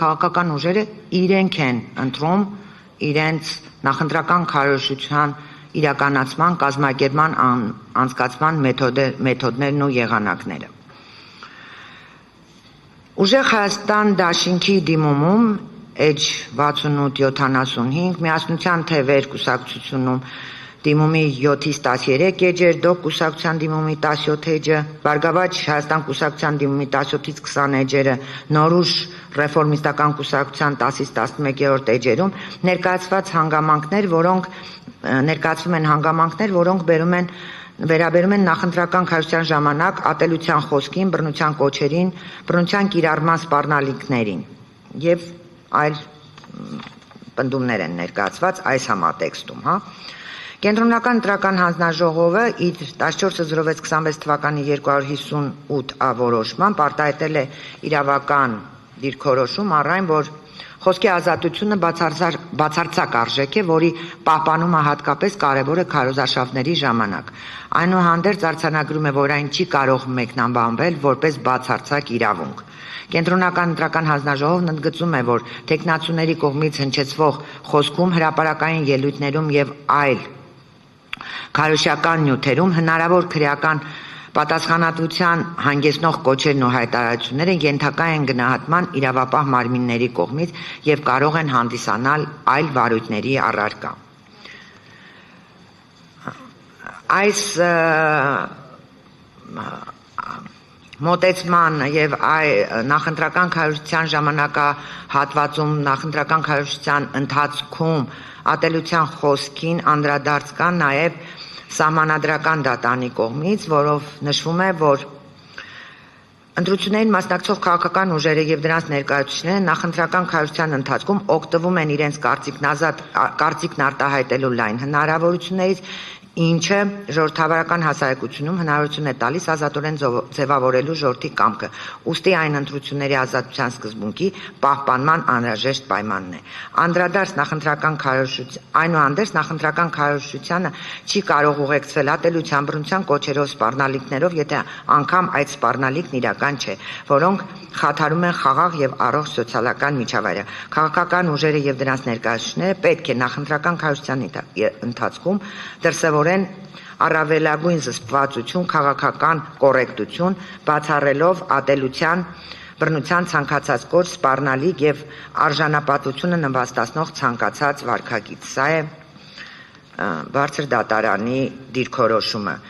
քաղաքական ուժերը իրենք են ընտրում իրենց նախընտրական քարոզչության իրականացման, կազմակերպման, անցկացման մեթոդներն ու եղանակները։ Ուժեղ Հայաստան դաշինքի դիմումում Էջ 6875 Միասնության թևեր կուսակցությունում դիմումի 7-ից 13 էջեր, ԴՕԿ կուսակցության դիմումի 17 էջը, Բարգավաճ Հայաստան կուսակցության դիմումի 17-ից 20 էջերը, Նորուժ ռեֆորմիստական կուսակցության 10-ից 11-րդ էջերում ներկայացվում են հանգամանքներ, որոնք վերաբերում են նախընտրական քարոզչության ժամանակ ատելության խոսքին, բռնության կոչերին, բռնության կիրառման սպառնալիքներին եւ այլ պնդումներ են ներկայացված այս համատեքստում, Կենտրոնական ընտրական հանձնաժողովը իր 14.06.26 թվականի 258 որոշմամբ արտահայտել է իրավական դիրքորոշում առ այն, որ խոսքի ազատությունը բացարձակ արժեք է, որի պահպանումը հատկապես կարևոր է քարոզարշավների ժամանակ։ Այնուհանդերձ արձանագրում է, որ այն չի կարող մեկնաբանվել որպես բացարձակ իրավունք։ Կենտրոնական ընտրական հանձնաժողովն ընդգծում է, որ թեկնածուների կողմից հնչեցվող խոսքում, հրապարակային ելույթներում եւ այլ քարոզչական նյութերում հնարավոր քրեական պատասխանատվության հանգեցնող կոչերն ու հայտարարությունները ենթակա են գնահատման իրավապահ մարմինների կողմից եւ կարող են հանդիսանալ այլ վարույթների առարկա։ Այս մոտեցման եւ նախընտրական քարոզչության ժամանակահատվածում նախընտրական քարոզչության ընթացքում ատելության խոսքին անդրադարձ կան նաեւ Սահմանադրական դատանի կողմից, որով նշվում է, որ ընտրություններին մասնակցող քաղաքական ուժերը եւ դրանց ներկայացուցիչները նախընտրական քարոզչության ընթացքում օգտվում են իրենց կարծիքն արտահայտելու լայն հնարավորություններից, ինչը ժողովրդավարական հասարակությունում հնարավորություն է տալիս ազատորեն ձևավորելու ժողովրդի կամքը, ուստի այն ընտրությունների ազատության սկզբունքի պահպանման անհրաժեշտ պայմանն է։ Այնուհանդերձ նախընտրական քարոզչությանը չի կարող ուղեկցվել ատելության, բռնության կոչերով, սպառնալիքներով, եթե անգամ այդ սպառնալիքն իրական չէ, որոնք խաթարում են խաղաղ եւ առողջ սոցիալական միջավայրը։ Քաղաքական ուժերը եւ դրանց ներկայացուցիչները պետք է նախընտրական քարոզչության ընթացքում դրսևորեն առավելագույն զսպվածություն, քաղաքական կոռեկտություն, բացառելով ատելության, բռնության ցանկացած կոչ, սպառնալիք եւ արժանապատվությունը նվաստացնող ցանկացած վարքագիծ։ Սա է բարձր դատարանի դիրքորոշումը։